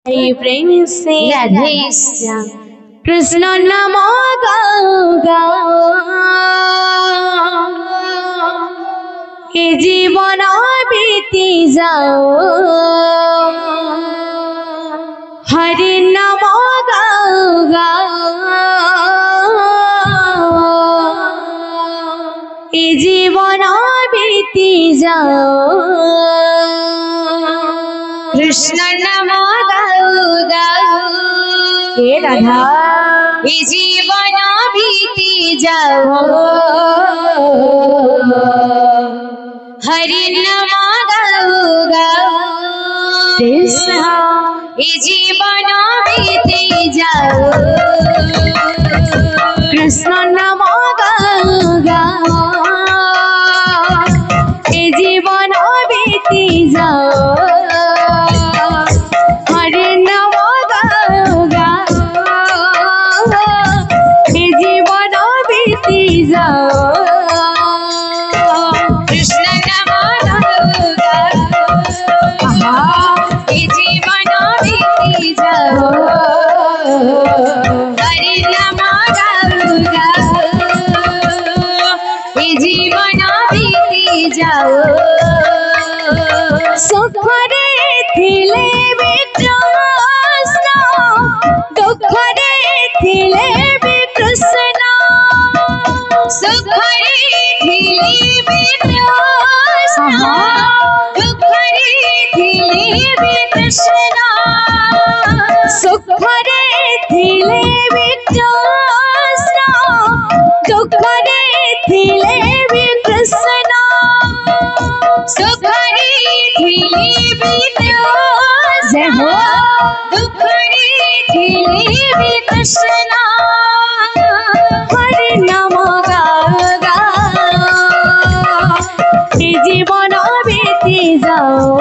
हरे प्रेम से राधे श्याम कृष्ण नाम गाओ गाओ हे जीवन बीती जाओ हरे नाम गाओ गाओ हे जीवन बीती जाओ कृष्ण नाम गाओ गाओ हे राधा हे जीवन बीती जाओ हरि नाम गाओ गाओ कृष्ण हे जीवन बीती जाओ कृष्ण नाम गाओ गाओ हे जीवन बीती जाओ सुखरे थिले भी कृष्ण दुखरे थिले भी कृष्ण सुखरे थिले भी कृष्ण दुखरे थिले भी कृष्ण सुखरे थिले भी कृष्ण दुखरे थिले भी कृष्ण सुखरे थिले भी जय हो दुखरे थिले भी कृष्ण हरि नाम गाओ गाओ हे जीवन बीती जाओ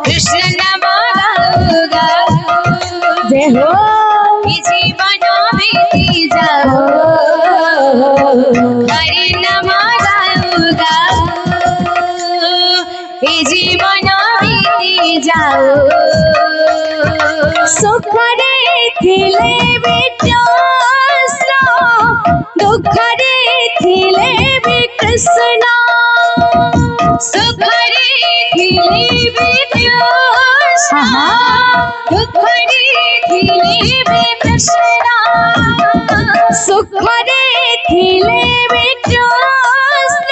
कृष्ण नाम गाओ गाओ जय हो हे जीवन बीती जाओ हरि नाम गाओ गाओ हे जीवन बीती जाओ सुखरे थिले भी कृष्ण दुखरे थिले भी कृष्ण सुखरे थिले भी कृष्ण दुखरे थिले भी कृष्ण सुखरे थिले भी कृष्ण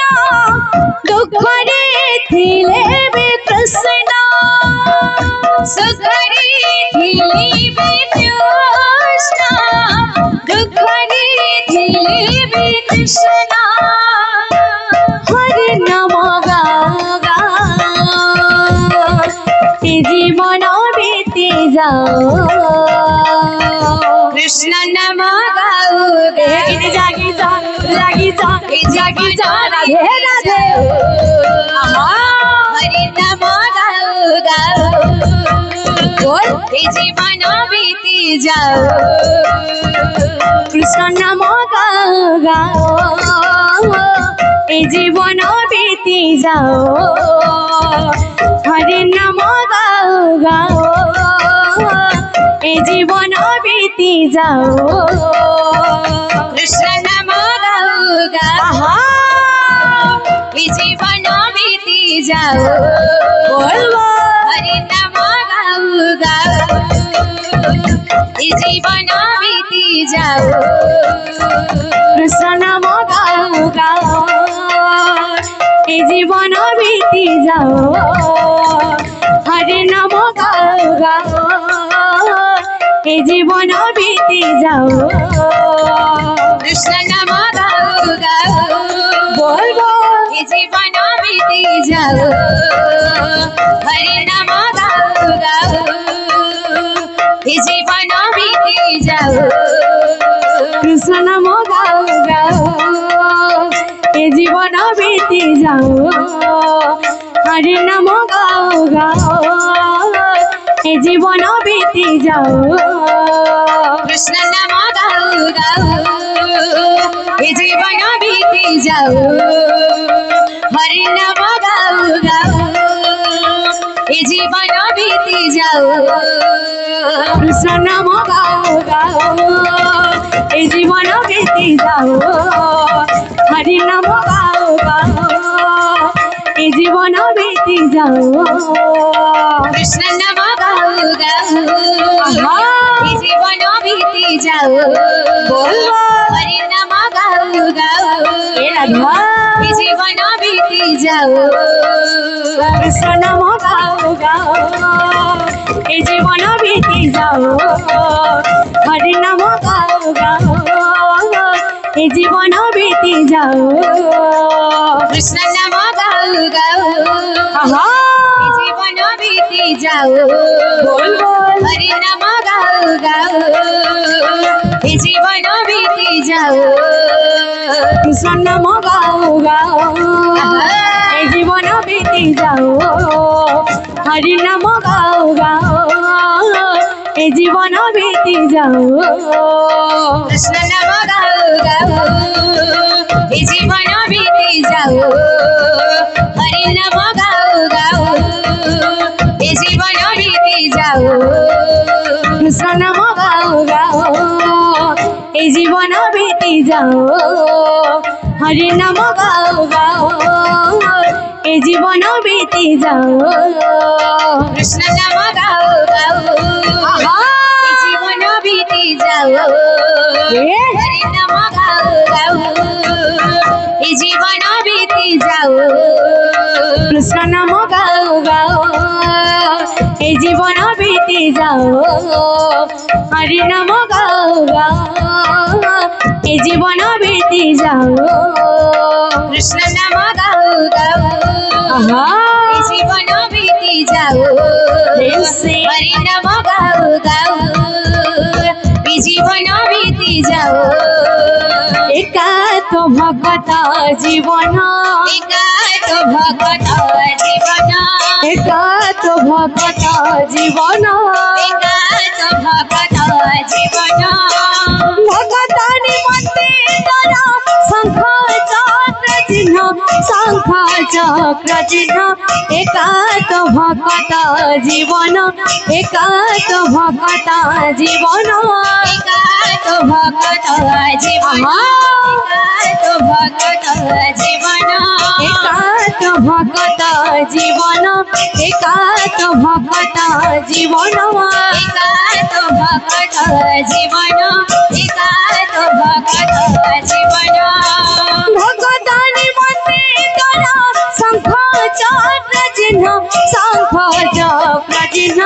दुखरे थिले भी कृष्ण सुखरे थिले भी कृष्ण दुखरे थिले भी कृष्ण हरि नाम गाओ गाओ हे जीवन बीती जाओ कृष्ण नाम गाओ गाओ जागी जा राधे राधे हरि नाम गाओ गाओ हे जीवन बीती जाओ कृष्ण नाम गाओ गाओ हे जीवन बीती जाओ हरि नाम गाओ गाओ हे जीवन बीती जाओ कृष्ण नाम गाओ गाओ हे जीवन बीती जाओ हरि नाम गाओ गाओ हे जीवन बीती जाओ कृष्ण नाम गाओ गाओ हे जीवन बीती जाओ हरि नाम गाओ गाओ हे जीवन बीती जाओ कृष्ण नाम गाओ गाओ बोल बोल हे जीवन बीती जाओ हरि नाम गाओ गाओ हे जीवन बीती जाओ कृष्ण नाम गाओ गाओ हे जीवन बीती जाओ हरि नाम गाओ गाओ हे जीवन बीती जाओ कृष्ण नाम गाओ गाओ हे जीवन बीती जाओ हरि नाम गाओ गाओ हे জীবন বিতি যাও কৃষ্ণ নাম গাও গাও এই জীবন বিতি যাও হরি নাম গাও গাও এই জীবন বিতি যাও কৃষ্ণ নাম গাও গাও এই জীবন বিতি যাও হরি নাম গাও গাও এই জীবন বিতি যাও কৃষ্ণ নাম গাও গাও এই জীবন বিতি যাও হরি নাম গাও গাও এই জীবন বিতি যাও কৃষ্ণ নাম গাও গাও এই জীবন বিতি যাও হরি নাম গাও গাও এই জীবন বিতি যাও কৃষ্ণ নাম গাও গাও এই জীবন বিতি যাও হরি নাম গাও গাও এই জীবন বিতি যাও কৃষ্ণ নাম গাও গাও এই জীবন বিতি যাও হরি নাম গাও গাও এই জীবন বিতি যাও কৃষ্ণ নাম গাও গাও এই জীবন বিতি যাও হরি নাম গাও গাও এই জীবন বিতি যাও কৃষ্ণ নাম গাও গাও এই জীবন বিতি যাও হরি নাম গাও গাও এই জীবন বিতি যাও কৃষ্ণ নাম গাও গাও এই জীবন বিতি যাও হরি নাম গাও গাও এই জীবন বিতি যাও কৃষ্ণ নাম গাও গাও এই জীবন বিতি যাও হরি নাম গাও গাও এই জীবন বিতি যাও একাত ভগত জীবন একাত ভগত জীবন একাত ভগত জীবন একাত ভগত জীবন ভগত নিমন্তে তারা শঙ্খ চক্র চিহ্ন শঙ্খ চক্র চিহ্ন একাত ভগত জীবন একাত ভগত জীবন একাত ভগত জীবন একাত ভগত জীবন একাত ভগত জীবন একাত ভগত জীবন একাত ভগত জীবন একাত ভগত জীবন ভগত নিমন্তে তারা শঙ্খ চক্র চিহ্ন শঙ্খ চক্র চিহ্ন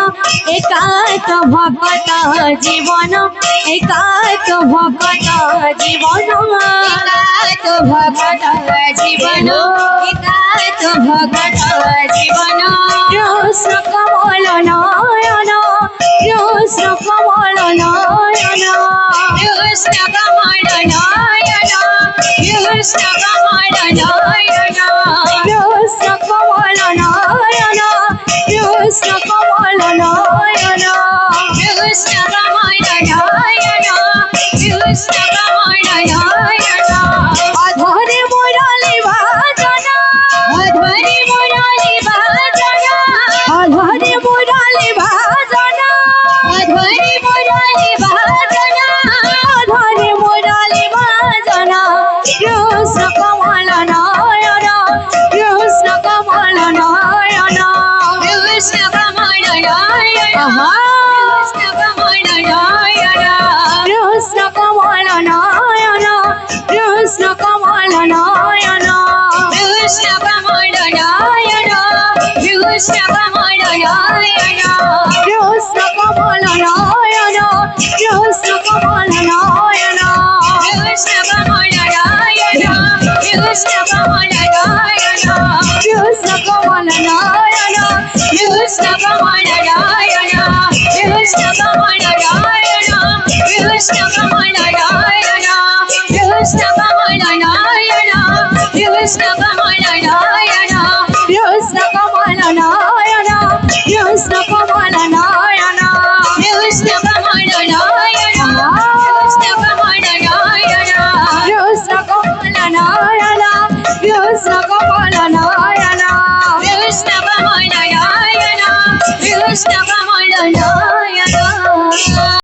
একাত ভগত জীবন একাত ভগত জীবন একাত ভগত জীবন একাত ভগত জীবন কৃষ্ণ কমল নয়ন কৃষ্ণ কমল নয়ন কৃষ্ণ কমল নয়ন কৃষ্ণ কমল নয়ন কৃষ্ণ কমল নয়ন কৃষ্ণ কমল নয়ন কৃষ্ণ কমল নয়ন কৃষ্ণ